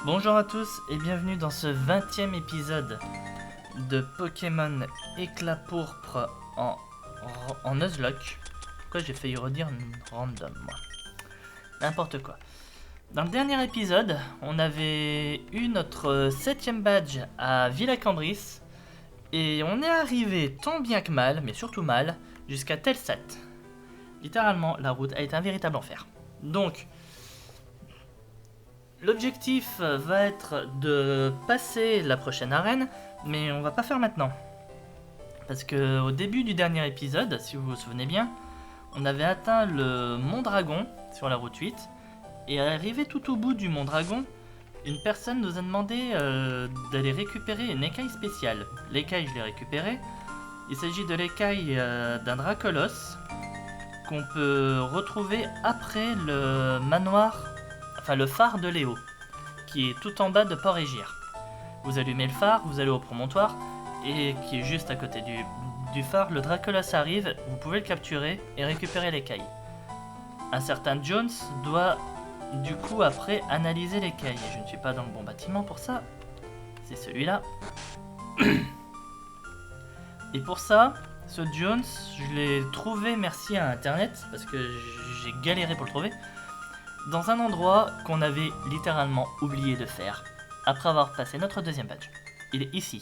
Bonjour à tous et bienvenue dans ce 20e épisode de Pokémon Éclat Pourpre en Nuzlocke. Pourquoi j'ai failli redire random, moi? N'importe quoi. Dans le dernier épisode, on avait eu notre 7e badge à Villa Cambris et on est arrivé tant bien que mal, mais surtout mal, jusqu'à Telsat. Littéralement, la route a été un véritable enfer. Donc, l'objectif va être de passer la prochaine arène, mais on va pas faire maintenant. Parce que au début du dernier épisode, si vous vous souvenez bien, on avait atteint le Mont Dragon sur la route 8, et arrivé tout au bout du Mont Dragon, une personne nous a demandé d'aller récupérer une écaille spéciale. L'écaille, je l'ai récupérée. Il s'agit de l'écaille d'un Dracolos qu'on peut retrouver après le manoir, enfin le phare de Léo, qui est tout en bas de Port-Égir. Vous allumez le phare, vous allez au promontoire, et qui est juste à côté du phare, le Dracolos arrive, vous pouvez le capturer et récupérer l'écaille. Un certain Jones doit du coup après analyser l'écaille. Et je ne suis pas dans le bon bâtiment pour ça, c'est celui-là. Et pour ça, ce Jones, je l'ai trouvé merci à internet, parce que j'ai galéré pour le trouver, dans un endroit qu'on avait littéralement oublié de faire, après avoir passé notre deuxième badge. Il est ici.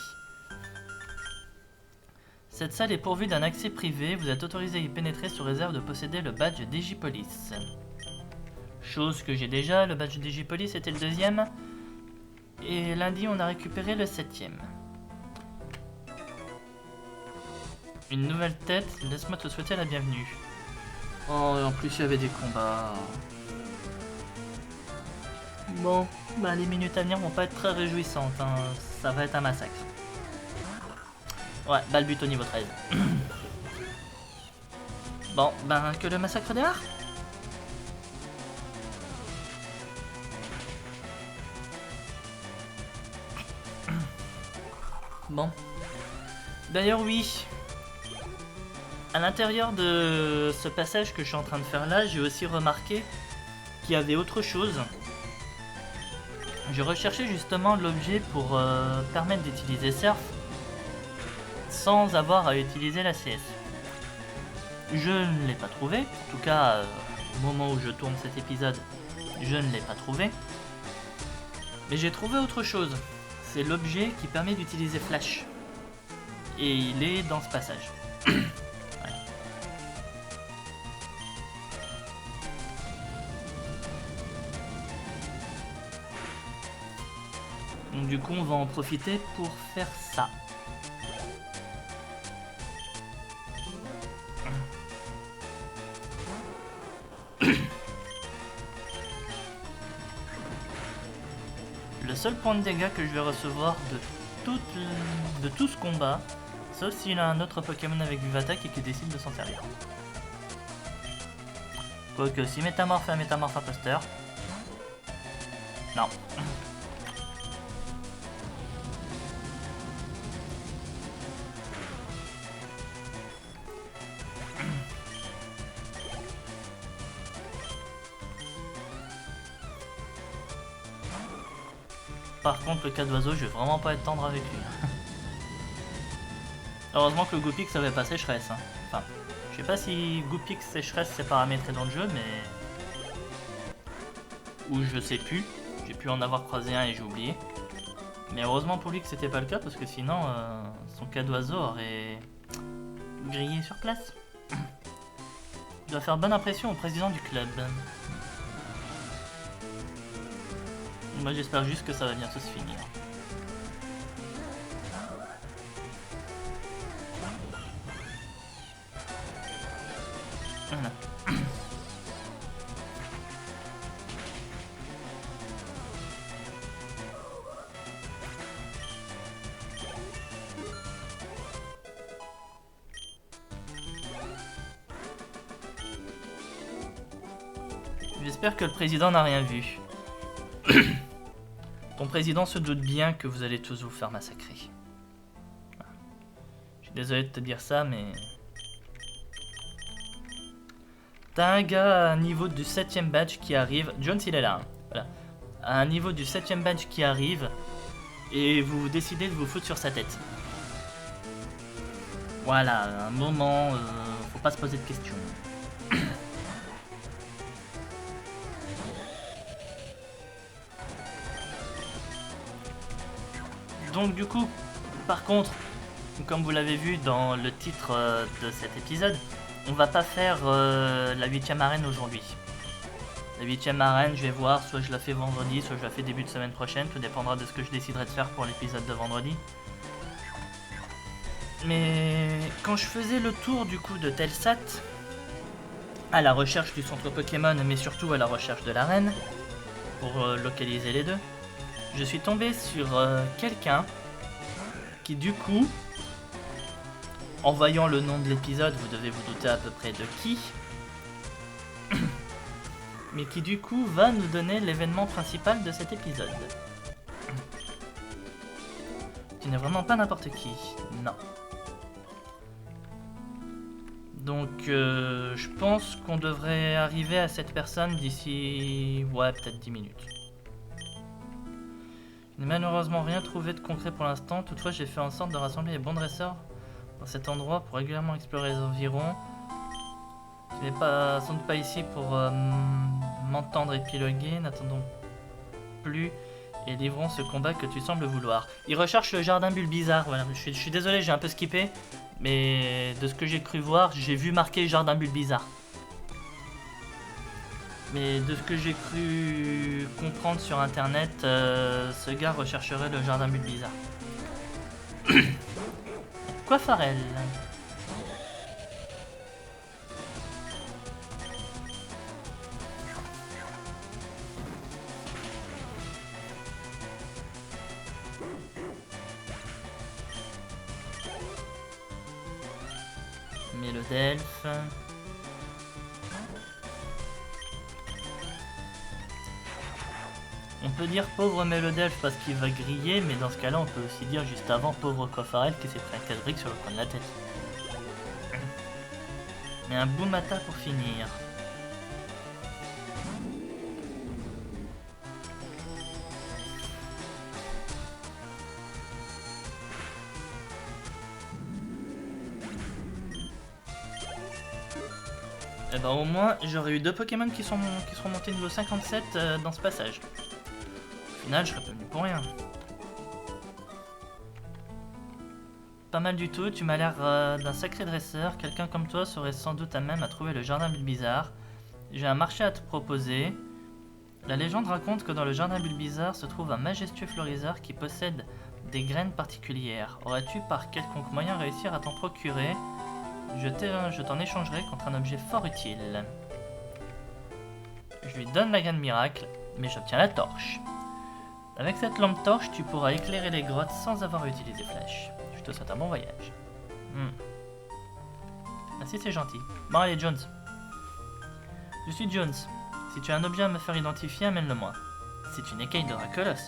Cette salle est pourvue d'un accès privé, vous êtes autorisé à y pénétrer sous réserve de posséder le badge Digipolis. Chose que j'ai déjà, le badge Digipolis était le deuxième, et lundi on a récupéré le 7e. Une nouvelle tête, laisse-moi te souhaiter la bienvenue. Oh, et en plus il y avait des combats. Bon, bah les minutes à venir vont pas être très réjouissantes, hein. Ça va être un massacre. Ouais, balle but au niveau 13. Bon, ben que le massacre démarre. Bon. D'ailleurs oui. À l'intérieur de ce passage que je suis en train de faire là, j'ai aussi remarqué qu'il y avait autre chose. Je recherchais justement l'objet pour permettre d'utiliser Surf sans avoir à utiliser la CS. Je ne l'ai pas trouvé, en tout cas au moment où je tourne cet épisode, je ne l'ai pas trouvé. Mais j'ai trouvé autre chose, c'est l'objet qui permet d'utiliser Flash. Et il est dans ce passage. Voilà. Donc du coup on va en profiter pour faire ça. Le seul point de dégâts que je vais recevoir de tout ce combat, sauf s'il a un autre Pokémon avec Vivatak et qui décide de s'en servir. Quoique si Métamorphe et un Métamorphe imposteur. Non. Par contre, le cas d'oiseau, je vais vraiment pas être tendre avec lui. Heureusement que le Goopix avait pas sécheresse. Hein. Enfin, je sais pas si Goopix sécheresse c'est paramétré dans le jeu, mais. Ou je sais plus. J'ai pu en avoir croisé un et j'ai oublié. Mais heureusement pour lui que c'était pas le cas, parce que sinon, son cas d'oiseau aurait grillé sur place. Il doit faire bonne impression au président du club. Moi j'espère juste que ça va bientôt se finir. Voilà. J'espère que le président n'a rien vu. Ton président se doute bien que vous allez tous vous faire massacrer. Je suis désolé de te dire ça, mais... T'as un gars à niveau du 7ème badge qui arrive. Jones, il est là. Hein. Voilà. à un niveau du 7ème badge qui arrive, et vous décidez de vous foutre sur sa tête. Voilà, un moment, faut pas se poser de questions. Donc du coup, par contre, comme vous l'avez vu dans le titre de cet épisode, on va pas faire la 8ème arène aujourd'hui. La 8ème arène, je vais voir, soit je la fais vendredi, soit je la fais début de semaine prochaine, tout dépendra de ce que je déciderai de faire pour l'épisode de vendredi. Mais quand je faisais le tour du coup de Telsat, à la recherche du centre Pokémon, mais surtout à la recherche de l'arène, pour localiser les deux, je suis tombé sur quelqu'un qui du coup, en voyant le nom de l'épisode, vous devez vous douter à peu près de qui, mais qui du coup va nous donner l'événement principal de cet épisode. Tu n'es vraiment pas n'importe qui, non. Donc je pense qu'on devrait arriver à cette personne d'ici, ouais, peut-être 10 minutes. Je n'ai malheureusement rien trouvé de concret pour l'instant, toutefois j'ai fait en sorte de rassembler les bons dresseurs dans cet endroit pour régulièrement explorer les environs. Tu n'es pas, sans doute pas ici pour m'entendre épiloguer, n'attendons plus et livrons ce combat que tu sembles vouloir. Il recherche le jardin Bulbizarre, voilà, je suis désolé, j'ai un peu skippé, mais de ce que j'ai cru voir, j'ai vu marquer jardin Bulbizarre. Mais de ce que j'ai cru comprendre sur internet, ce gars rechercherait le jardin Bulbizarre. Coiffarel. Mélodelphe. On peut dire pauvre Mélodelphe parce qu'il va griller, mais dans ce cas-là, on peut aussi dire juste avant pauvre Coiffarel qui s'est pris un casse-brique sur le coin de la tête. Mais un Boumata pour finir. Et ben au moins, j'aurais eu 2 Pokémon qui seront montés niveau 57 dans ce passage. Au final, je serais pas venu pour rien. Pas mal du tout, tu m'as l'air d'un sacré dresseur. Quelqu'un comme toi serait sans doute à même à trouver le jardin Bulbizarre. J'ai un marché à te proposer. La légende raconte que dans le jardin Bulbizarre se trouve un majestueux floriseur qui possède des graines particulières. Aurais-tu par quelconque moyen réussir à t'en procurer ? Je t'en échangerai contre un objet fort utile. Je lui donne la graine miracle, mais j'obtiens la torche. Avec cette lampe torche, tu pourras éclairer les grottes sans avoir utilisé flèche. Je te souhaite un bon voyage. Merci, c'est gentil. Bon allez, Jones. Je suis Jones. Si tu as un objet à me faire identifier, amène-le-moi. C'est une écaille de Dracolos,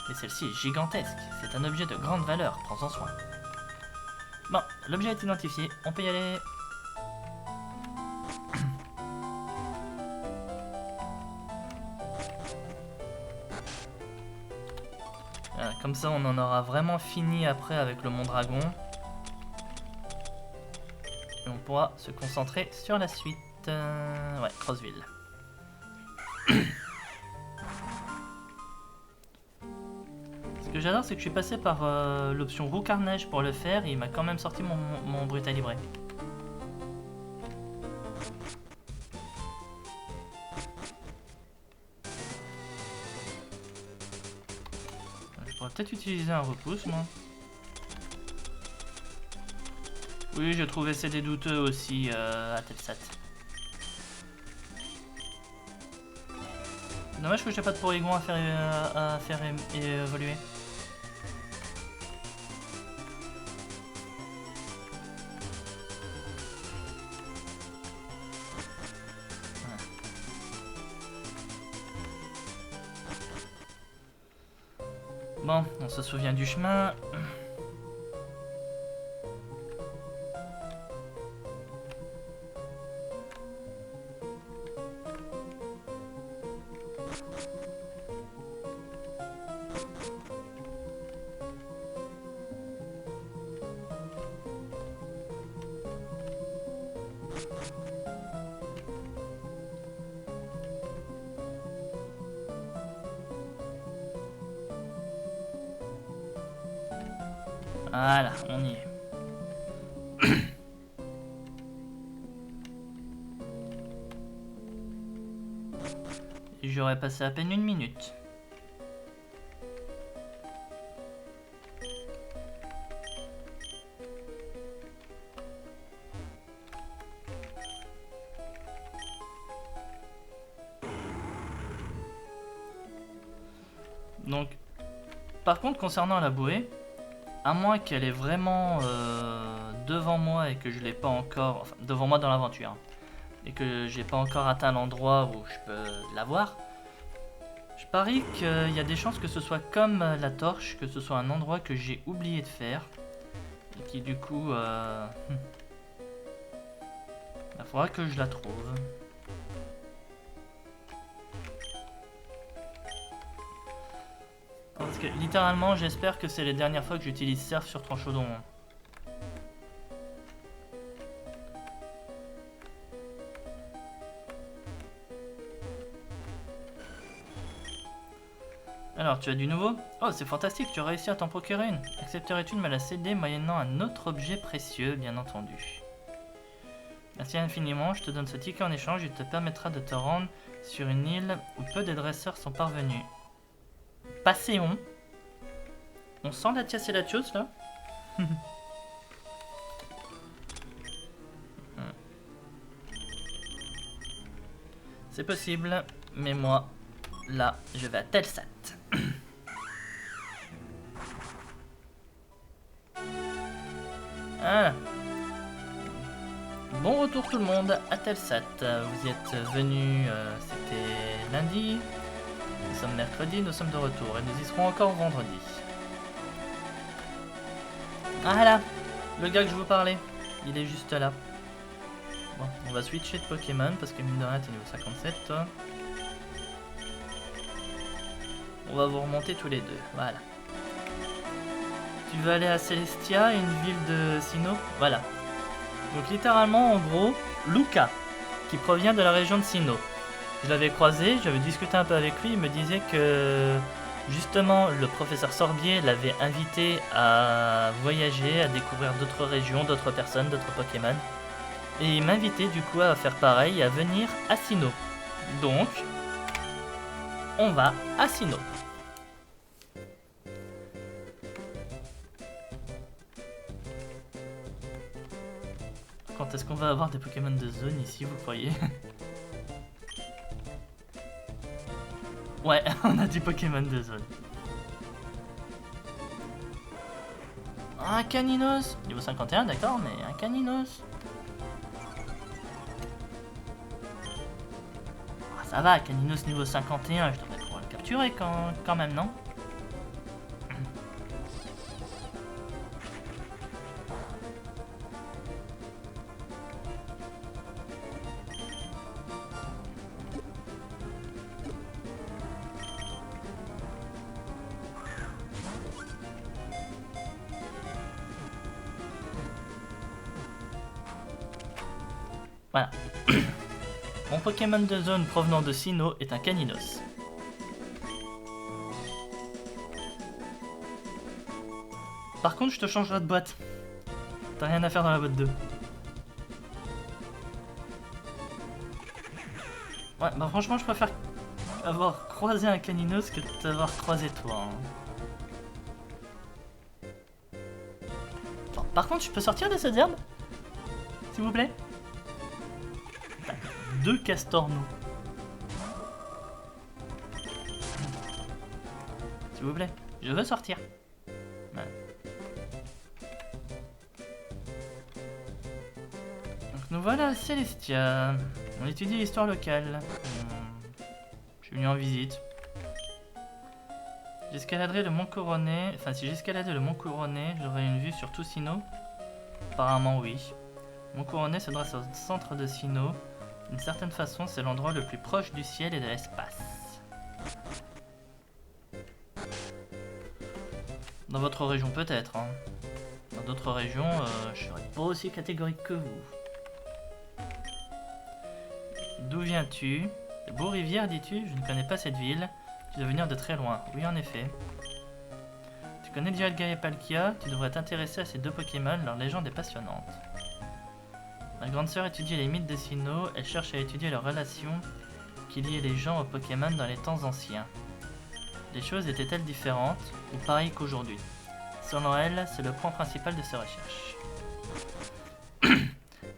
mais celle-ci est gigantesque. C'est un objet de grande valeur, prends-en soin. Bon, l'objet est identifié, on peut y aller. Voilà, comme ça on en aura vraiment fini après avec le Mont Dragon. Et on pourra se concentrer sur la suite. Ouais, Crossville. Ce que j'adore, c'est que je suis passé par l'option Roue Carnage pour le faire et il m'a quand même sorti mon Brutalibré. Je pourrais peut-être utiliser un repousse, moi. Oui, j'ai trouvé CD douteux aussi à Telsat. Dommage que j'ai pas de Porygon à faire évoluer. Bon, on se souvient du chemin. Voilà, on y est. Et j'aurais passé à peine 1 minute. Donc, par contre, concernant la bouée, à moins qu'elle est vraiment devant moi et que je l'ai pas encore, enfin devant moi dans l'aventure, hein, et que j'ai pas encore atteint l'endroit où je peux la voir, je parie qu'il y a des chances que ce soit comme la torche, que ce soit un endroit que j'ai oublié de faire, et qui du coup, il faudra que je la trouve. Parce que littéralement, j'espère que c'est les dernières fois que j'utilise Surf sur Tranchaudon. Alors, tu as du nouveau? Oh, c'est fantastique, tu as réussi à t'en procurer une. Accepterais-tu de me la céder moyennant un autre objet précieux, bien entendu? Merci infiniment, je te donne ce ticket en échange, il te permettra de te rendre sur une île où peu de dresseurs sont parvenus. Passéon. On sent la tiasse et la chose là. C'est possible, mais moi, là, je vais à Telsat. Voilà. Bon retour tout le monde à Telsat. Vous y êtes venus, c'était lundi. Nous sommes mercredi, nous sommes de retour et nous y serons encore vendredi. Ah là, le gars que je vous parlais, il est juste là. Bon, on va switcher de Pokémon parce que mine de rien t'es niveau 57 toi. On va vous remonter tous les deux, voilà. Tu veux aller à Celestia, une ville de Sinnoh? Voilà. Donc littéralement en gros, Luca, qui provient de la région de Sinnoh. Je l'avais croisé, j'avais discuté un peu avec lui, il me disait que justement le professeur Sorbier l'avait invité à voyager, à découvrir d'autres régions, d'autres personnes, d'autres Pokémon. Et il m'invitait du coup à faire pareil, à venir à Sinnoh. Donc, on va à Sinnoh. Quand est-ce qu'on va avoir des Pokémon de zone ici, vous croyez? Ouais, on a du Pokémon de zone. Un Caninos. Niveau 51, d'accord, mais un Caninos. Ah, ça va, Caninos niveau 51, je devrais pouvoir le capturer quand même, non? Voilà. Mon Pokémon de zone provenant de Sinnoh est un Caninos. Par contre, je te changerai de boîte. T'as rien à faire dans la boîte 2. Ouais, bah franchement, je préfère avoir croisé un Caninos que t'avoir croisé toi. Hein. Bon, par contre, je peux sortir de cette herbe? S'il vous plaît? 2 castornos. S'il vous plaît, je veux sortir. Voilà. Donc nous voilà à Celestia. On étudie l'histoire locale. Je suis venu en visite. J'escaladerai le mont Couronné. Enfin, si j'escaladais le mont Couronné, j'aurais une vue sur tout Sinnoh. Apparemment, oui. Mont Couronné se dresse au centre de Sinnoh. D'une certaine façon, c'est l'endroit le plus proche du ciel et de l'espace. Dans votre région peut-être. Hein. Dans d'autres régions, je serais pas aussi catégorique que vous. D'où viens-tu? De Beau-Rivière, dis-tu? Je ne connais pas cette ville. Tu dois venir de très loin. Oui, en effet. Tu connais déjà Edgar et Palkia, tu devrais t'intéresser à ces deux Pokémon, leur légende est passionnante. Ma grande sœur étudie les mythes des Sinnoh, elle cherche à étudier leurs relations qui liaient les gens aux Pokémon dans les temps anciens. Les choses étaient-elles différentes ou pareilles qu'aujourd'hui? Selon elle, c'est le point principal de ses recherches.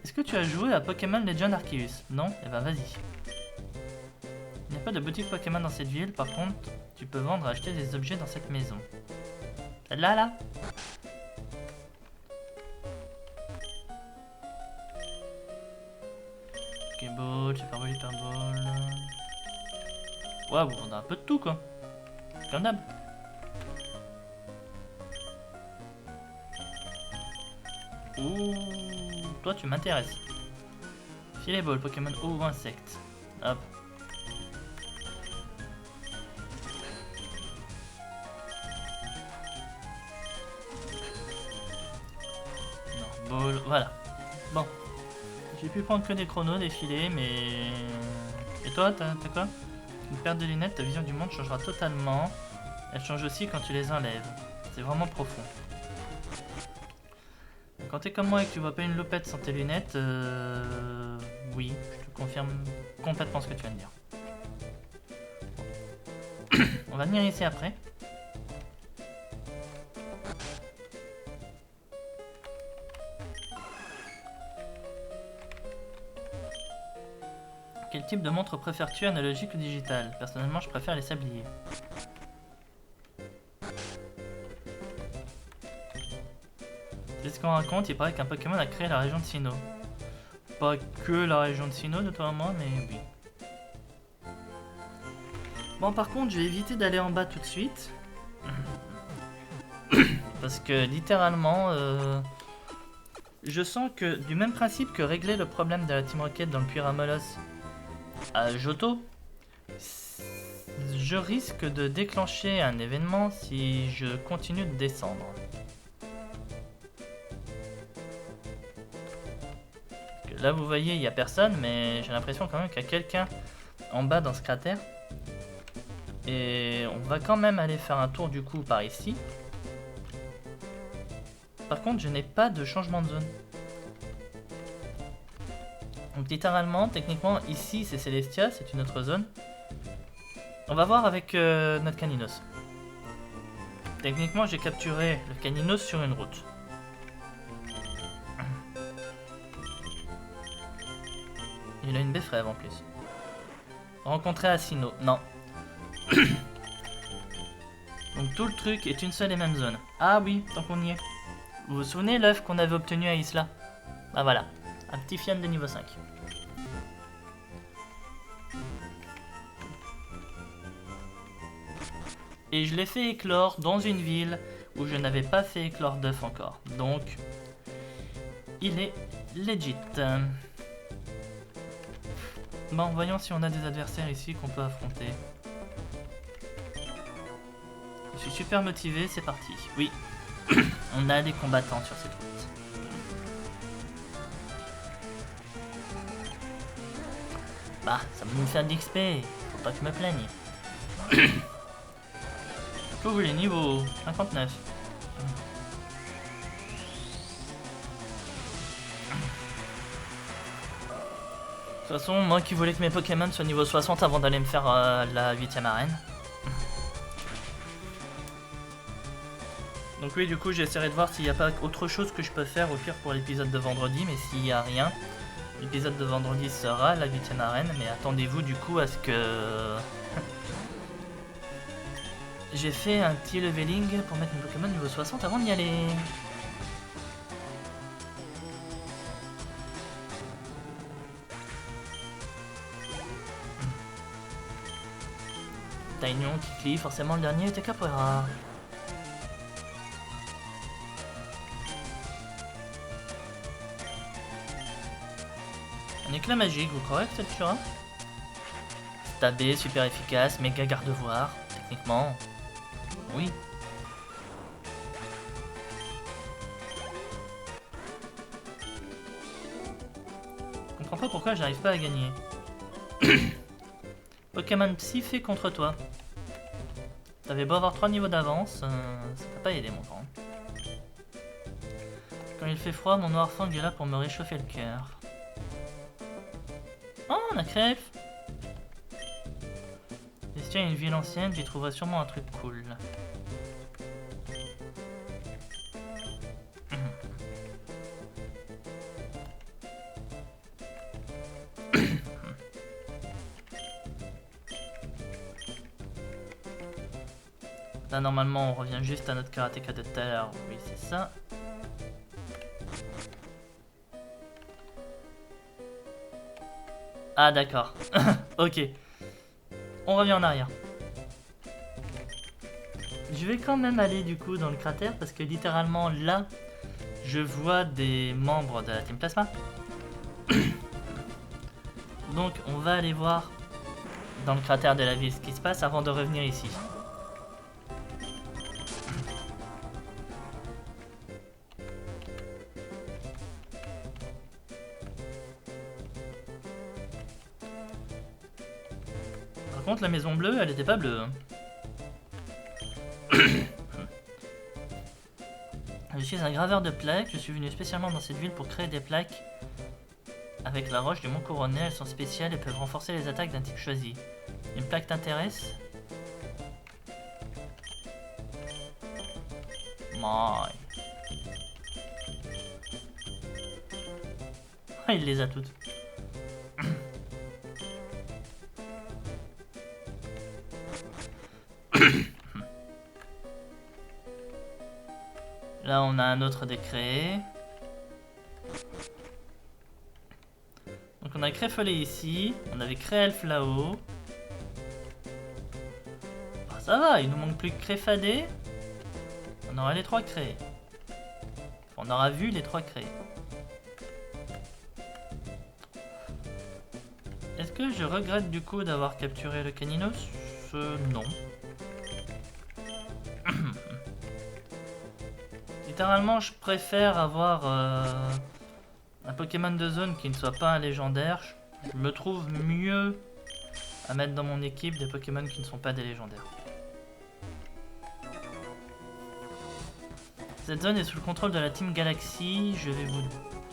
Est-ce que tu as joué à Pokémon Legend Arceus? Non? Eh ben vas-y. Il n'y a pas de boutique Pokémon dans cette ville, par contre, tu peux vendre et acheter des objets dans cette maison. Celle-là, là? Pokéball, Super Ball, Hyper Ball... Waouh, on a un peu de tout, quoi. Comme d'hab. Ouh, toi tu m'intéresses. Filet Ball, Pokémon eau ou insecte. Hop. Non, Ball, voilà. Bon. J'ai pu prendre que des chronos, des filets, mais... Et toi, t'as quoi? Une paire de lunettes, ta vision du monde changera totalement. Elle change aussi quand tu les enlèves. C'est vraiment profond. Quand t'es comme moi et que tu vois pas une loupette sans tes lunettes, oui, je te confirme complètement ce que tu viens de dire. On va venir ici après. Quel type de montre préfères-tu, analogique ou digitale? Personnellement, je préfère les sabliers. C'est ce qu'on raconte, il paraît qu'un Pokémon a créé la région de Sinnoh. Pas que la région de Sinnoh, notamment, mais oui. Bon, par contre, je vais éviter d'aller en bas tout de suite. Parce que, littéralement, je sens que, du même principe que régler le problème de la Team Rocket dans le puits Ramolos à Johto, je risque de déclencher un événement si je continue de descendre. Là vous voyez il n'y a personne, mais j'ai l'impression quand même qu'il y a quelqu'un en bas dans ce cratère. Et on va quand même aller faire un tour du coup par ici. Par contre je n'ai pas de changement de zone. Donc littéralement, techniquement ici c'est Celestia, c'est une autre zone. On va voir avec notre Caninos. Techniquement j'ai capturé le Caninos sur une route. Il a une Beffrève en plus. Rencontré à Sinnoh, non. Donc tout le truc est une seule et même zone. Ah oui, tant qu'on y est. Vous vous souvenez l'œuf qu'on avait obtenu à Isla? Bah voilà, un petit fiam de niveau 5. Et je l'ai fait éclore dans une ville où je n'avais pas fait éclore d'œuf encore. Donc, il est legit. Bon, voyons si on a des adversaires ici qu'on peut affronter. Je suis super motivé, c'est parti. Oui, on a des combattants sur cette route. Bah, ça va me faire de l'XP, faut pas que je me plaigne. Que vous voulez, niveau 59. De toute façon, moi qui voulais que mes Pokémon soient niveau 60 avant d'aller me faire la 8ème arène. Donc oui, du coup, j'essaierai de voir s'il n'y a pas autre chose que je peux faire au pire pour l'épisode de vendredi, mais s'il n'y a rien, l'épisode de vendredi sera la 8ème arène, mais attendez-vous du coup à ce que... J'ai fait un petit leveling pour mettre mes Pokémon niveau 60 avant d'y aller. Taignon, Kikli, forcément le dernier était Capoeira. Un éclat magique, vous croyez que ça le tuera? Stabé, super efficace, méga garde-voir, techniquement. Oui. Je comprends pas pourquoi j'arrive pas à gagner. Pokémon Psy fait contre toi. T'avais beau avoir 3 niveaux d'avance, ça t'a pas aidé mon grand. Quand il fait froid, mon noir fang est là pour me réchauffer le cœur. Oh, on a crève. Et si tu as une ville ancienne, j'y trouverai sûrement un truc cool. Là, normalement, on revient juste à notre karatéka de tout à l'heure. Oui, c'est ça. Ah, d'accord. Ok. On revient en arrière. Je vais quand même aller du coup dans le cratère parce que littéralement là, je vois des membres de la Team Plasma. Donc, on va aller voir dans le cratère de la ville ce qui se passe avant de revenir ici. Par contre, la maison bleue, elle était pas bleue. Hein. Je suis un graveur de plaques, je suis venu spécialement dans cette ville pour créer des plaques avec la roche du Mont Couronné. Elles sont spéciales et peuvent renforcer les attaques d'un type choisi. Une plaque t'intéresse? My. Il les a toutes. Là, on a un autre décret. Donc, on a Créfollet ici. On avait Créelf là-haut. Ah, ça va, il nous manque plus que Créfadé. On aura les 3 créés. On aura vu les 3 créés. Est-ce que je regrette du coup d'avoir capturé le Caninos? Non. Littéralement, je préfère avoir un Pokémon de zone qui ne soit pas un légendaire. Je me trouve mieux à mettre dans mon équipe des Pokémon qui ne sont pas des légendaires. Cette zone est sous le contrôle de la Team Galaxy. Je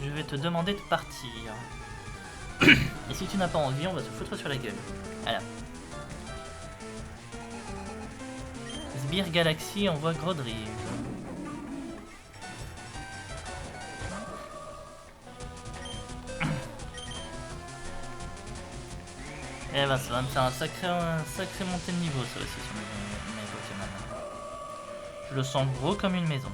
vais te demander de partir. Et si tu n'as pas envie, on va te foutre sur la gueule. Voilà. Sbire Galaxy envoie Grodrive. Eh ben, ça va me faire un sacré montée de niveau, ça aussi, sur mes Pokémon. Je le sens gros comme une maison.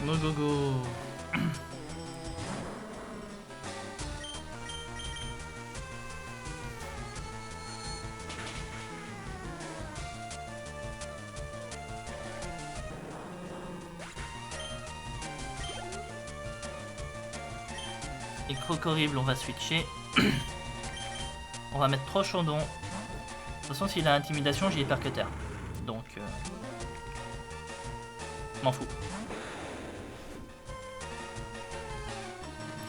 Mogogo. Et Crocorrible, on va switcher. On va mettre Trochodon. De toute façon, s'il a intimidation, j'ai hypercutter. Donc, m'en fous.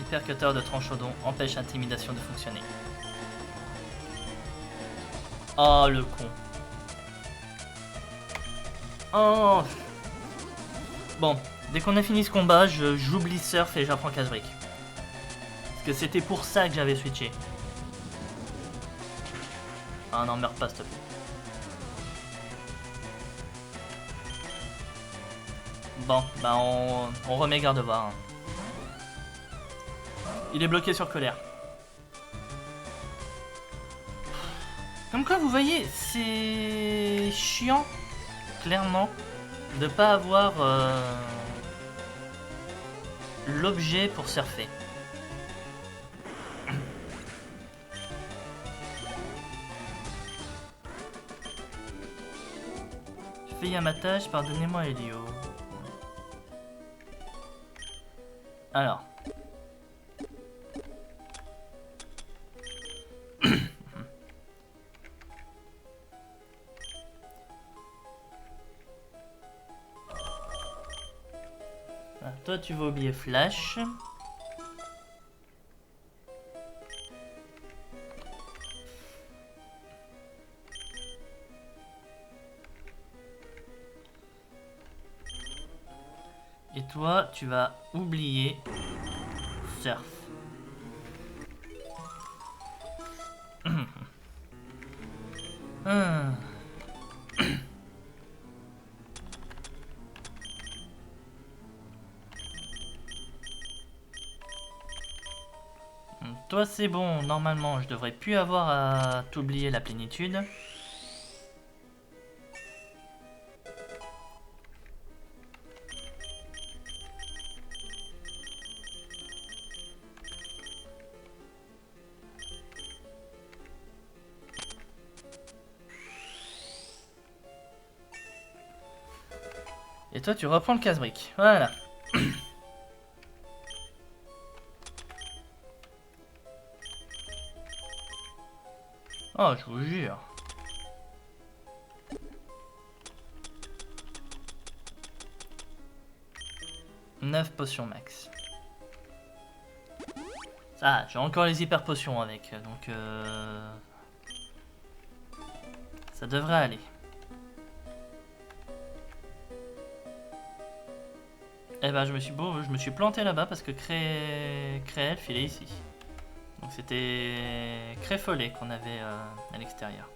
Hypercutter de Tranchodon empêche l'intimidation de fonctionner. Oh le con. Oh. Bon, dès qu'on a fini ce combat, j'oublie Surf et j'apprends Casse-Brique. Parce que c'était pour ça que j'avais switché. Ah non, meurs pas s'il te plaît. Bon, bah on remet Gardevoir. Il est bloqué sur colère. Comme quoi, vous voyez, c'est chiant, clairement, de pas avoir l'objet pour surfer. Je fais Yamatage, pardonnez-moi Elio. Alors. Toi, tu vas oublier Flash. Et toi, tu vas oublier Surf. Hum. Toi, c'est bon. Normalement, je devrais plus avoir à t'oublier la plénitude. Et toi, tu reprends le casse-brique. Voilà. Oh, je vous jure. Neuf potions max. Ah, j'ai encore les hyper potions avec, donc ça devrait aller. Eh ben, je me suis planté là-bas parce que Créelf, il est ici. Donc c'était Créfollet qu'on avait à l'extérieur.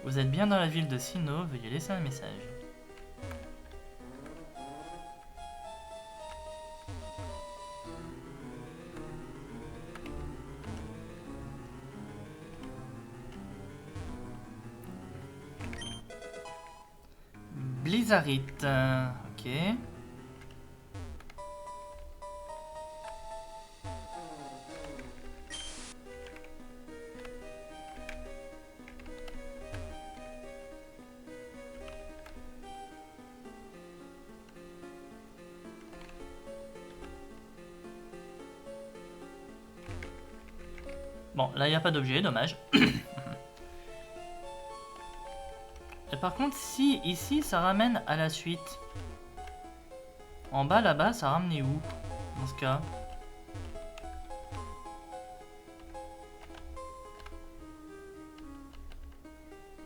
Vous êtes bien dans la ville de Sinnoh, veuillez laisser un message. Blizzarite, ok. Bon, là il n'y a pas d'objet, dommage. Et par contre, si ici ça ramène à la suite. En bas là-bas, ça ramenait où dans ce cas?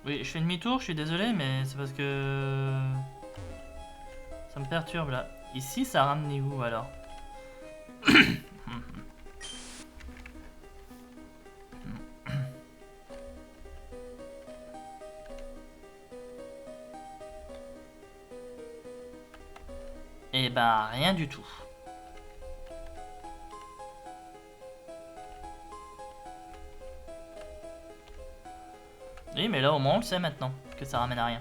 Oui, je fais demi-tour, je suis désolé, mais c'est parce que ça me perturbe là. Ici, ça ramenait où alors? Eh bah, rien du tout. Oui, mais là au moins on le sait maintenant, que ça ramène à rien.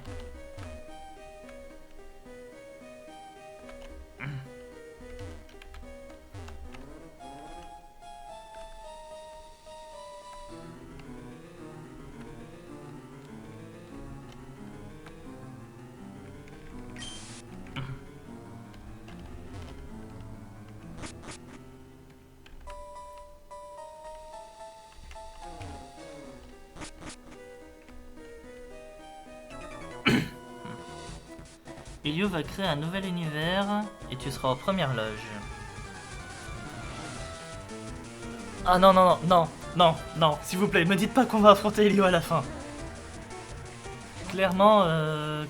Ilio va créer un nouvel univers et tu seras aux premières loges. Ah non, non, non, non, non, s'il vous plaît, me dites pas qu'on va affronter Ilio à la fin. Clairement,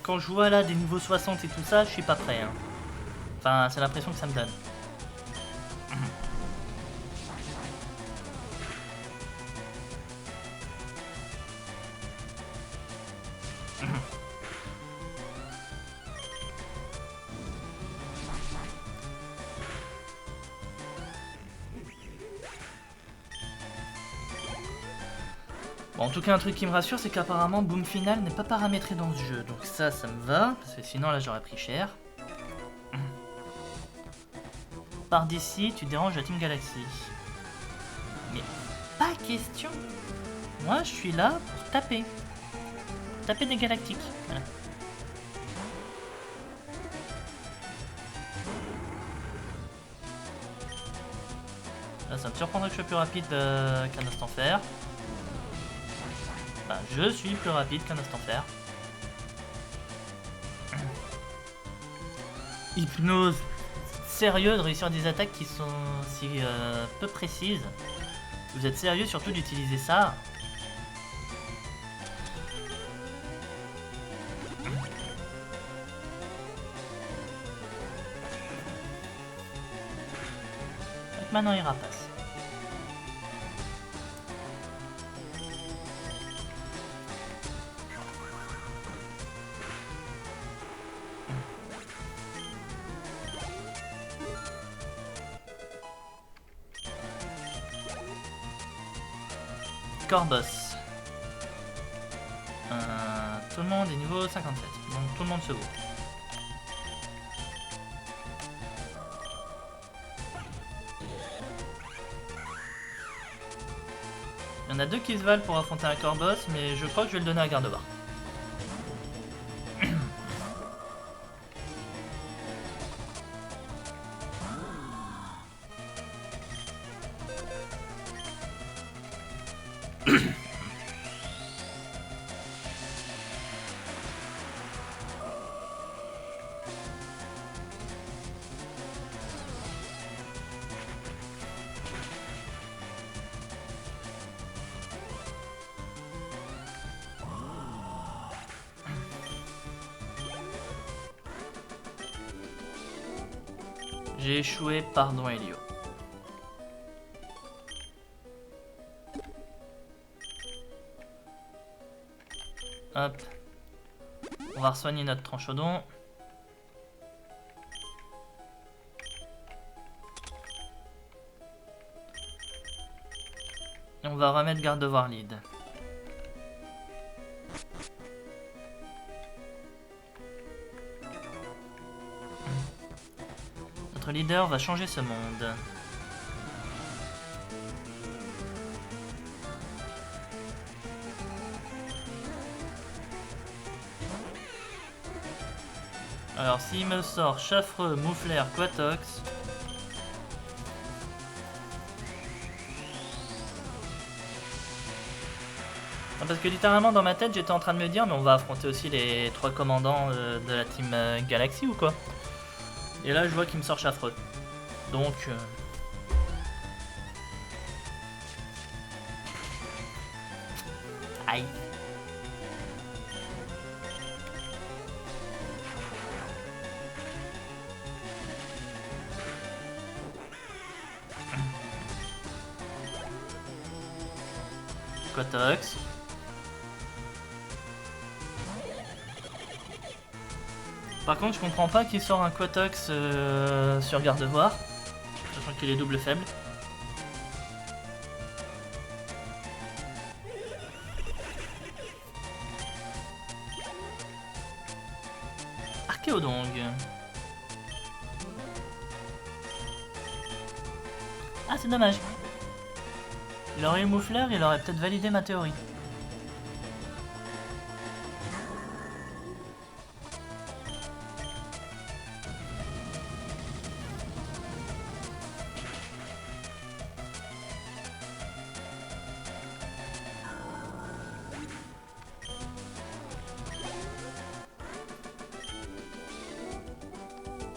quand je vois là des niveaux 60 et tout ça, je suis pas prêt. Hein. Enfin, c'est l'impression que ça me donne. Bon, en tout cas, un truc qui me rassure, c'est qu'apparemment Boom Final n'est pas paramétré dans ce jeu. Donc ça me va, parce que sinon là j'aurais pris cher. Par d'ici, tu déranges la Team Galaxy. Mais pas question. Moi, je suis là pour taper. Taper des galactiques. Voilà. Là, ça me surprendrait que je sois plus rapide qu'un instant fer. Enfin, je suis plus rapide qu'un instantaire. Hypnose. Sérieux de réussir des attaques qui sont si peu précises? Vous êtes sérieux surtout d'utiliser ça? Donc maintenant il rapace. Corboss. Tout le monde est niveau 57, donc tout le monde se vaut. Il y en a deux qui se valent pour affronter un Corboss, mais je crois que je vais le donner à Gardevoir. J'ai échoué, pardon Elio. Hop. On va soigner notre tranchodon. Et on va remettre Gardevoir lead. Notre leader va changer ce monde. Alors s'il me sort Chaffreux, Moufleur, Quatox... Non, parce que littéralement dans ma tête j'étais en train de me dire mais on va affronter aussi les trois commandants de la team Galaxy ou quoi? Et là je vois qu'il me sort Chaffreux. Donc... Aïe. Quatox. Par contre, je comprends pas qu'il sort un Quatox sur Gardevoir, sachant qu'il est double faible. Archéodong. Ah, c'est dommage. Il aurait eu Moufleur, il aurait peut-être validé ma théorie.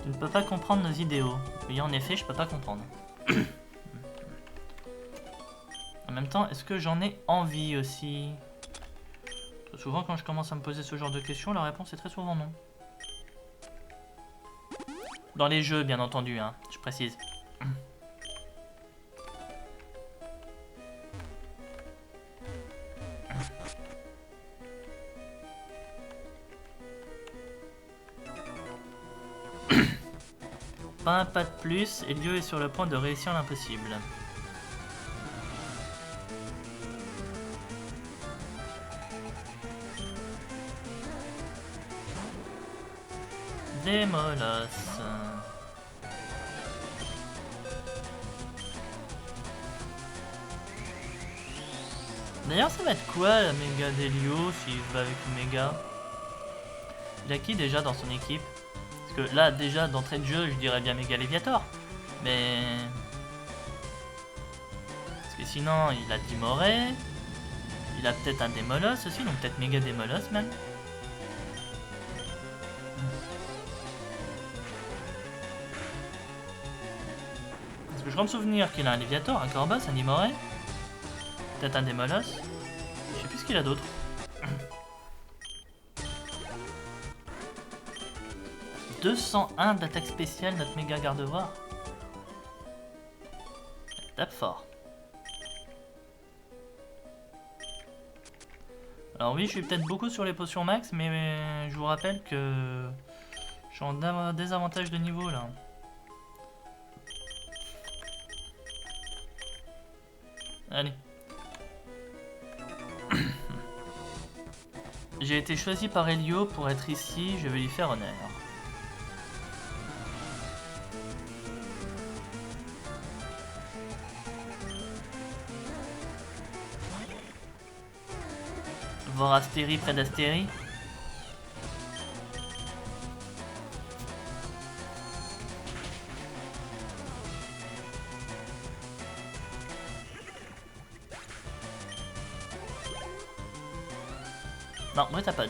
Je ne peux pas comprendre nos idéaux. Oui, en effet, je peux pas comprendre. En même temps, est-ce que j'en ai envie aussi? Souvent, quand je commence à me poser ce genre de questions, la réponse est très souvent non. Dans les jeux, bien entendu, hein, je précise. Pas un pas de plus, Elio est sur le point de réussir l'impossible. Démolasse. D'ailleurs, ça va être quoi la méga d'Elio s'il va avec une méga? Il a qui déjà dans son équipe? Parce que là, déjà, d'entrée de jeu, je dirais bien méga Léviator. Mais... Parce que sinon, il a Timoré. Il il a peut-être un Démolos aussi, donc peut-être méga Démolos même. Parce que je crois me souvenir qu'il a un Léviator, un Corvos, un Imoret. Peut-être un Démolos. Je sais plus ce qu'il a d'autre. 201 d'attaque spéciale, notre méga gardevoir. Tape fort. Alors oui, je suis peut-être beaucoup sur les potions max, mais je vous rappelle que je suis en désavantage de niveau là. Allez. J'ai été choisi par Elio pour être ici, je vais lui faire honneur. Voir Astérie près d'Astérie. Non, Brutapod.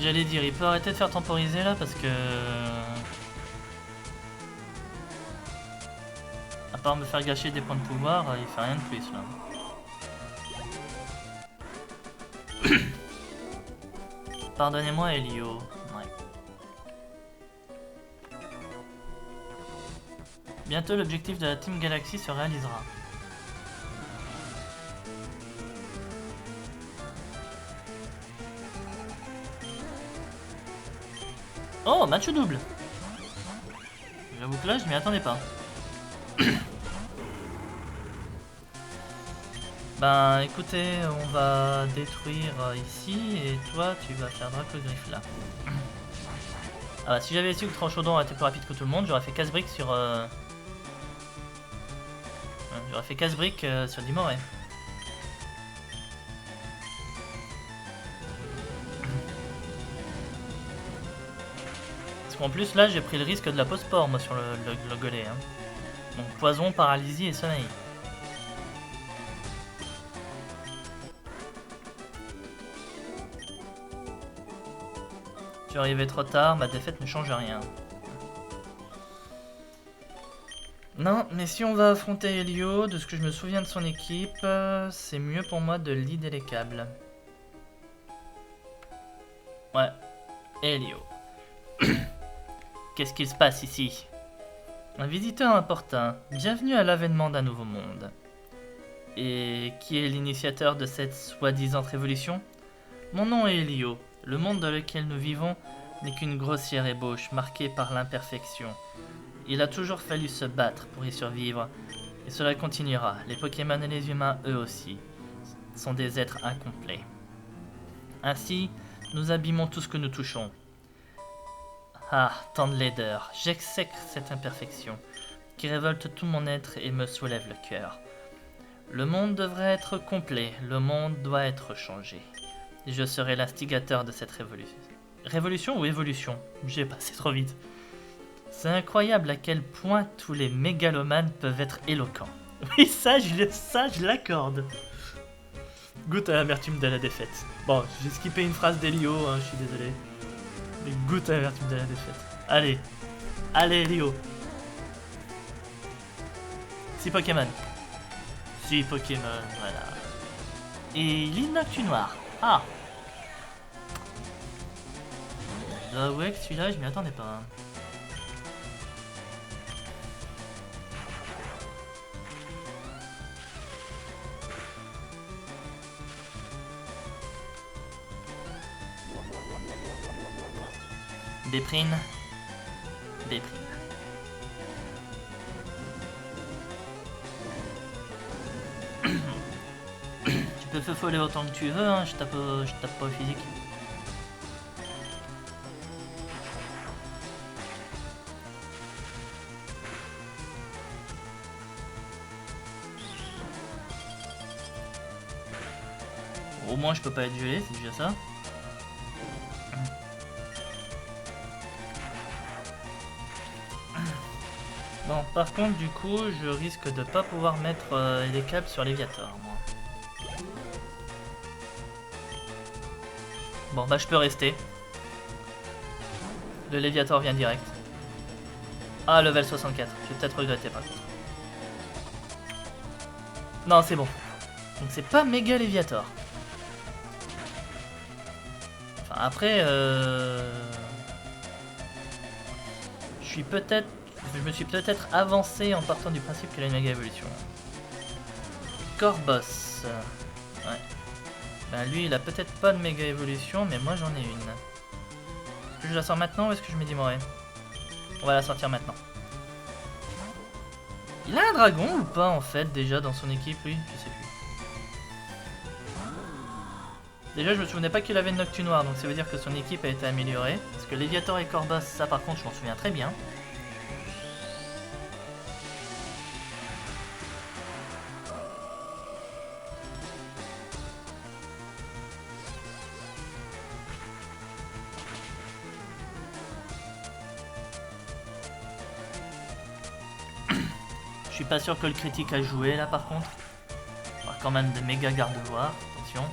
J'allais dire, il peut arrêter de faire temporiser là parce que... À part me faire gâcher des points de pouvoir, il fait rien de plus là. Pardonnez-moi Elio. Ouais. Bientôt l'objectif de la Team Galaxy se réalisera. Oh, match double. J'avoue que là, je m'y attendais pas. Ben écoutez, on va détruire ici et toi tu vas faire Dracogriffe là. Ah bah si j'avais su que Tranchaudon aurait été plus rapide que tout le monde, j'aurais fait casse briques sur... J'aurais fait casse briques sur Dimoret. Parce qu'en plus là j'ai pris le risque de la post-sport moi sur le golet. Hein. Donc poison, paralysie et sommeil. Je suis arrivé trop tard, ma défaite ne change rien. Non, mais si on va affronter Elio, de ce que je me souviens de son équipe, c'est mieux pour moi de leader les câbles. Ouais, Elio. Qu'est-ce qu'il se passe ici? Un visiteur important, bienvenue à l'avènement d'un nouveau monde. Et qui est l'initiateur de cette soi-disant révolution? Mon nom est Elio. Le monde dans lequel nous vivons n'est qu'une grossière ébauche marquée par l'imperfection. Il a toujours fallu se battre pour y survivre, et cela continuera. Les Pokémon et les humains, eux aussi, sont des êtres incomplets. Ainsi, nous abîmons tout ce que nous touchons. Ah, tant de laideur, j'exècre cette imperfection, qui révolte tout mon être et me soulève le cœur. Le monde devrait être complet, le monde doit être changé. Je serai l'instigateur de cette révolution. Révolution ou évolution? J'ai passé trop vite. C'est incroyable à quel point tous les mégalomanes peuvent être éloquents. Oui, ça je l'accorde. Goûte à l'amertume de la défaite. Bon, j'ai skippé une phrase d'Elio, hein, je suis désolé. Mais goûte à l'amertume de la défaite. Allez. Allez, Elio. 6 Pokémon. 6 Pokémon, voilà. Et l'île Noctu Noir. Ah. Je dois avouer que celui-là, je m'y attendais pas. Déprime. Déprime. Tu peux feu-foller autant que tu veux, hein, je tape pas au physique. Au moins je peux pas être gelé, c'est déjà ça. Bon, par contre, du coup, je risque de pas pouvoir mettre les câbles sur Léviator, moi. Bon, bah je peux rester. Le Léviator vient direct. Ah, level 64. Je vais peut-être regretter par contre. Non, c'est bon. Donc c'est pas méga Léviator. Enfin, après, je me suis peut-être avancé en partant du principe qu'elle a une méga évolution. Corboss. Ouais. Ben lui, il a peut-être pas de méga évolution, mais moi j'en ai une. Est-ce que je la sors maintenant ou est-ce que je mets d'Imoré? On va la sortir maintenant. Il a un dragon ou pas en fait déjà dans son équipe lui? Je sais plus. Déjà je me souvenais pas qu'il avait une Noctu noire, donc ça veut dire que son équipe a été améliorée. Parce que Léviator et Corboss, ça par contre je m'en souviens très bien. Je suis pas sûr que le critique a joué là par contre. Il y aura quand même des méga garde-voirs, attention.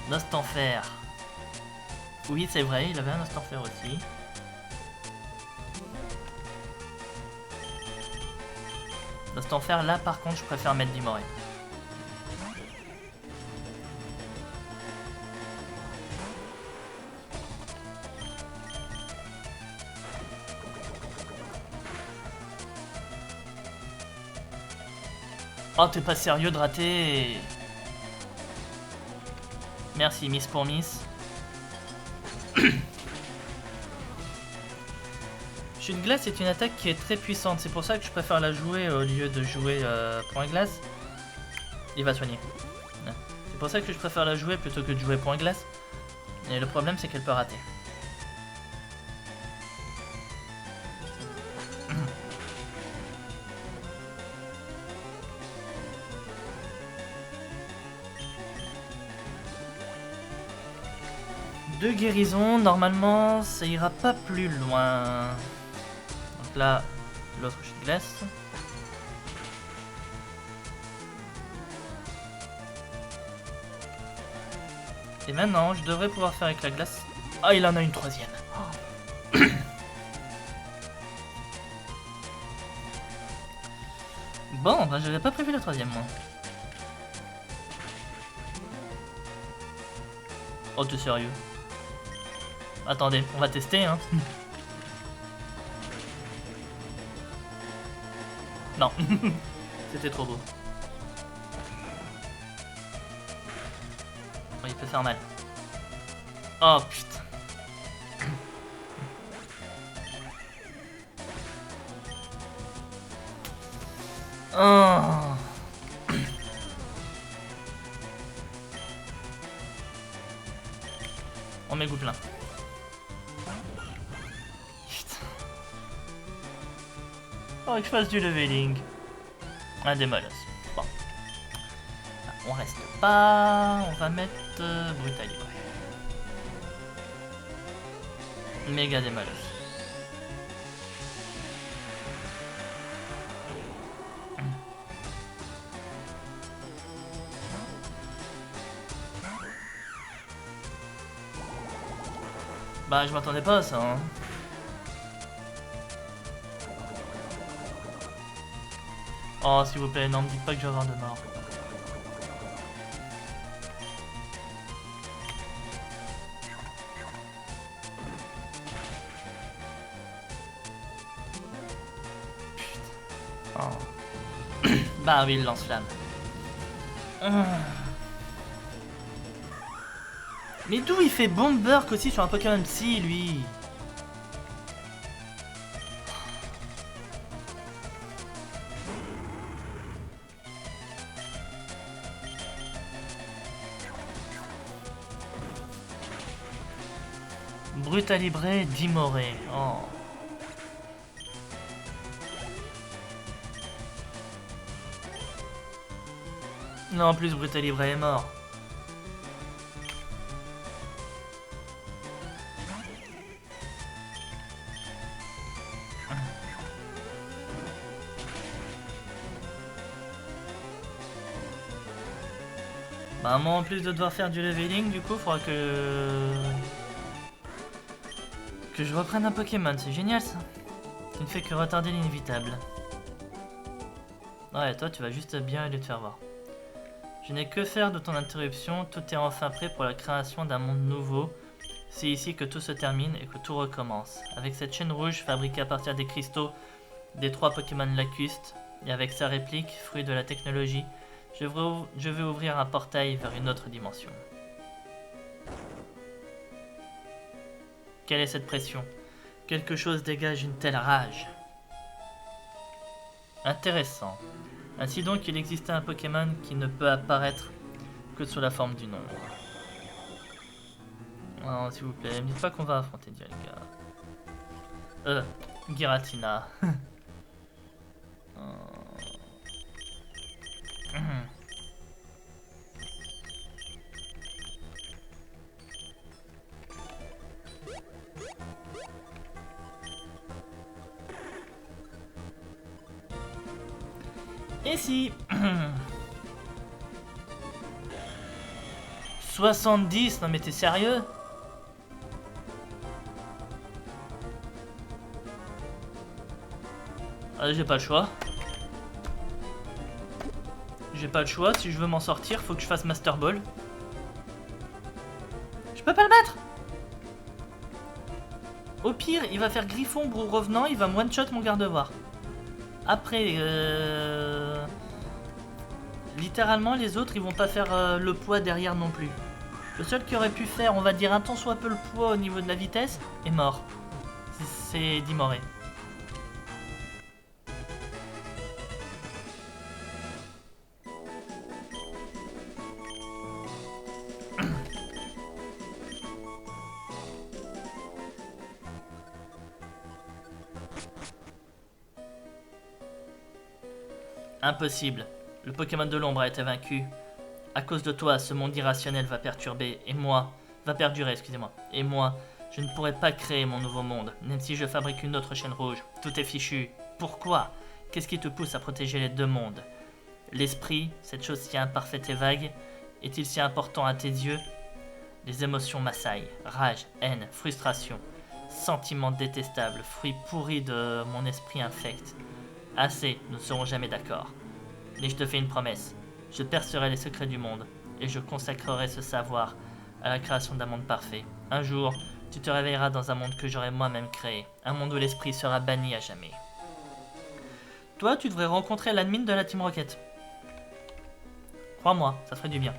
Nostanfer. Oui c'est vrai, il avait un Nostanfer aussi. Nostanfer là par contre je préfère mettre d'Imoré. Oh, t'es pas sérieux de rater? Merci, Miss pour Miss. Chute glace est une attaque qui est très puissante. C'est pour ça que je préfère la jouer au lieu de jouer point glace. Il va soigner. C'est pour ça que je préfère la jouer plutôt que de jouer point glace. Et le problème, c'est qu'elle peut rater. Deux guérisons, normalement ça ira pas plus loin. Donc là, l'autre chute glace. Et maintenant, je devrais pouvoir faire avec la glace. Ah, il en a une troisième. Oh. Bon, bah j'avais pas prévu la troisième moi. Oh, t'es sérieux? Attendez, on va tester, hein. Non, c'était trop beau. Oh, il peut faire mal. Oh putain. Oh. On met goût plein. Faudrait que je fasse du leveling. Un des molosses. Bon. On reste pas. On va mettre Brutalibré. Méga des molosses. Bah je m'attendais pas à ça hein. Oh s'il vous plaît, non me dites pas que je vais avoir de mort. Putain. Oh. Bah oui, le lance-flamme. Mais d'où il fait Bomberk aussi sur un Pokémon Psy lui? Brutalibré, Dimoré. Oh. Non, en plus Brutalibré est mort. Bah moi en plus de devoir faire du leveling, du coup, faudra que je reprenne un Pokémon. C'est génial ça. Tu ne fais que retarder l'inévitable. Ouais, toi tu vas juste bien aller te faire voir. Je n'ai que faire de ton interruption, tout est enfin prêt pour la création d'un monde nouveau. C'est ici que tout se termine et que tout recommence. Avec cette chaîne rouge fabriquée à partir des cristaux des 3 Pokémon lacustes, et avec sa réplique, fruit de la technologie, je vais ouvrir un portail vers une autre dimension. Quelle est cette pression? Quelque chose dégage une telle rage. Intéressant. Ainsi donc, il existait un Pokémon qui ne peut apparaître que sous la forme du nombre. Oh, s'il vous plaît, ne me dites pas qu'on va affronter Dialga. Giratina. Et si 70, non mais t'es sérieux? J'ai pas le choix. J'ai pas le choix, si je veux m'en sortir, faut que je fasse Master Ball. Je peux pas le battre. Au pire, il va faire Griffon ou revenant, il va me one-shot mon garde-voir. Après, littéralement, les autres, ils vont pas faire le poids derrière non plus. Le seul qui aurait pu faire, on va dire, un tant soit peu le poids au niveau de la vitesse, est mort. C'est Dimoré. Impossible. Le Pokémon de l'ombre a été vaincu. À cause de toi, ce monde irrationnel va perturber, et moi... va perdurer, excusez-moi. Et moi, je ne pourrai pas créer mon nouveau monde, même si je fabrique une autre chaîne rouge. Tout est fichu. Pourquoi? Qu'est-ce qui te pousse à protéger les deux mondes? L'esprit, cette chose si imparfaite et vague, est-il si important à tes yeux? Les émotions m'assaillent. Rage, haine, frustration. Sentiments détestables, fruits pourris de mon esprit infect. Assez, nous ne serons jamais d'accord. Mais je te fais une promesse. Je percerai les secrets du monde, et je consacrerai ce savoir à la création d'un monde parfait. Un jour, tu te réveilleras dans un monde que j'aurai moi-même créé. Un monde où l'esprit sera banni à jamais. Toi, tu devrais rencontrer l'admin de la Team Rocket. Crois-moi, ça ferait du bien.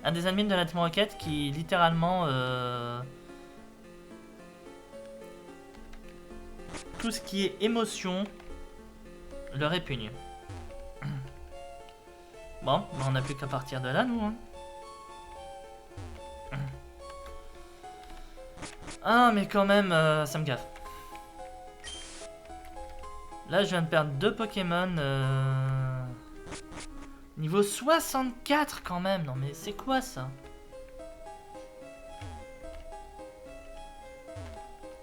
Un des admins de la Team Rocket qui, littéralement... tout ce qui est émotion... le répugne. Bon, on n'a plus qu'à partir de là, nous. Hein. Ah, mais quand même, ça me gaffe. Là, je viens de perdre 2 Pokémon. Niveau 64 quand même. Non, mais c'est quoi ça?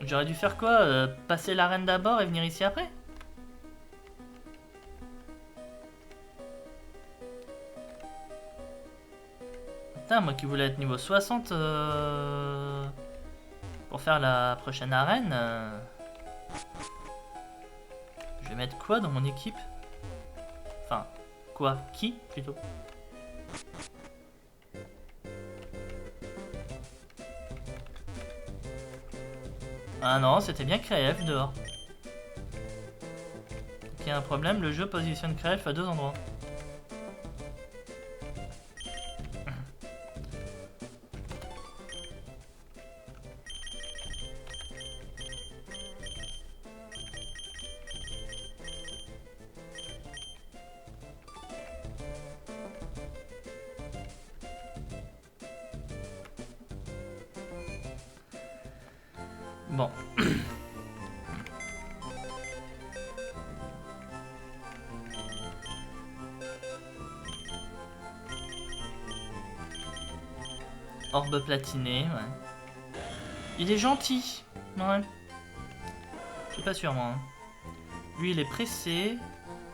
J'aurais dû faire quoi? Passer l'arène d'abord et venir ici après? Putain, moi qui voulais être niveau 60 pour faire la prochaine arène. Je vais mettre quoi dans mon équipe? Enfin, quoi? Qui plutôt? Ah non, c'était bien Créelf dehors. Il y a un problème, le jeu positionne Créelf à 2 endroits. Bon. Orbe platiné, ouais. Il est gentil. Ouais. Je suis pas sûr, moi. Hein. Lui, il est pressé.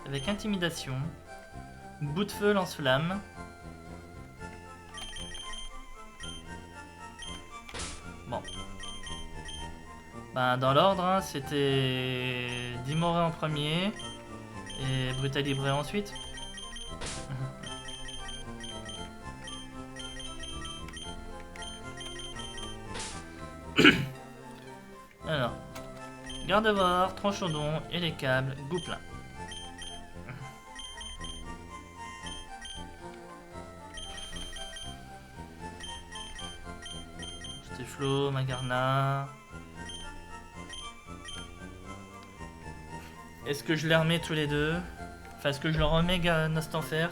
Avec intimidation. Bout de feu, lance-flamme. Ben, dans l'ordre, hein, c'était Dimoré en premier et Brutalibré ensuite. Alors, Gardevoir, Tranchodon et les câbles, Gouplin. Stéphlo, Magarna. Est-ce que je les remets tous les deux? Enfin, est-ce que je leur remets Nastanfer?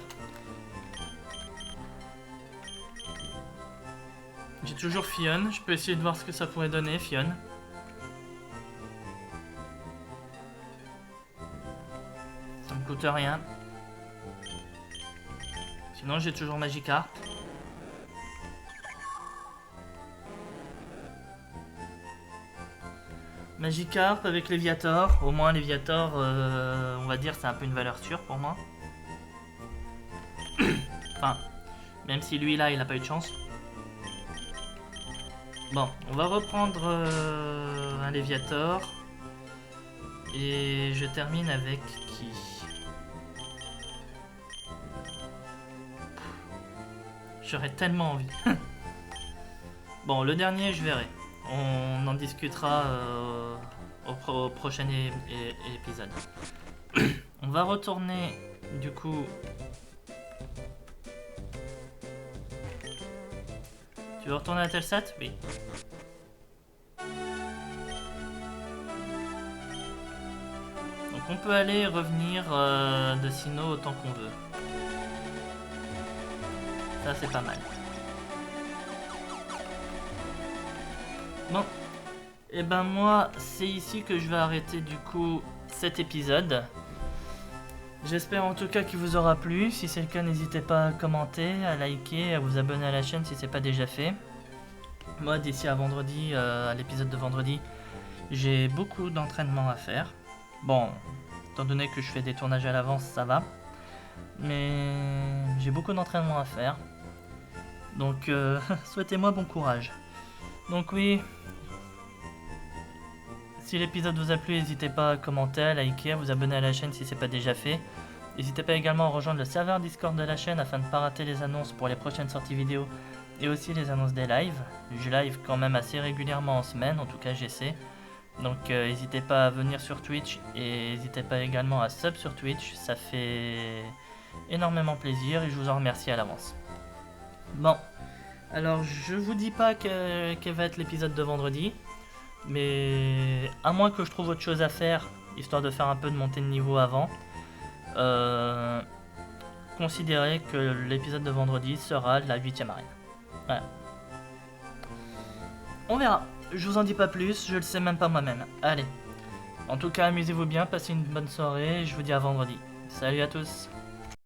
J'ai toujours Fionn, je peux essayer de voir ce que ça pourrait donner, Fionn. Ça me coûte rien. Sinon j'ai toujours Magikarp. Magikarp avec Léviator. Au moins Léviator, on va dire c'est un peu une valeur sûre pour moi. Enfin, même si lui là il a pas eu de chance. Bon, on va reprendre un Léviator. Et je termine avec qui? J'aurais tellement envie. Bon, le dernier, je verrai. On en discutera au prochain épisode. On va retourner, du coup... Tu veux retourner à Telsat? Oui. Donc on peut aller et revenir de Sinnoh autant qu'on veut. Ça c'est pas mal. Bon. Et ben moi, c'est ici que je vais arrêter du coup cet épisode. J'espère en tout cas qu'il vous aura plu. Si c'est le cas, n'hésitez pas à commenter, à liker, à vous abonner à la chaîne si c'est pas déjà fait. Moi, d'ici à vendredi, à l'épisode de vendredi, j'ai beaucoup d'entraînement à faire. Bon, étant donné que je fais des tournages à l'avance, ça va. Mais j'ai beaucoup d'entraînement à faire. Donc, souhaitez-moi bon courage. Donc oui, si l'épisode vous a plu, n'hésitez pas à commenter, à liker, à vous abonner à la chaîne si c'est pas déjà fait. N'hésitez pas également à rejoindre le serveur Discord de la chaîne afin de ne pas rater les annonces pour les prochaines sorties vidéo et aussi les annonces des lives. Je live quand même assez régulièrement en semaine, en tout cas j'essaie. Donc n'hésitez pas à venir sur Twitch et n'hésitez pas également à sub sur Twitch, ça fait énormément plaisir et je vous en remercie à l'avance. Bon, alors je vous dis pas quel va être l'épisode de vendredi, mais à moins que je trouve autre chose à faire, histoire de faire un peu de montée de niveau avant, considérez que l'épisode de vendredi sera la 8ème arène. Voilà. On verra. Je vous en dis pas plus, je le sais même pas moi-même. Allez. En tout cas, amusez-vous bien, passez une bonne soirée, et je vous dis à vendredi. Salut à tous.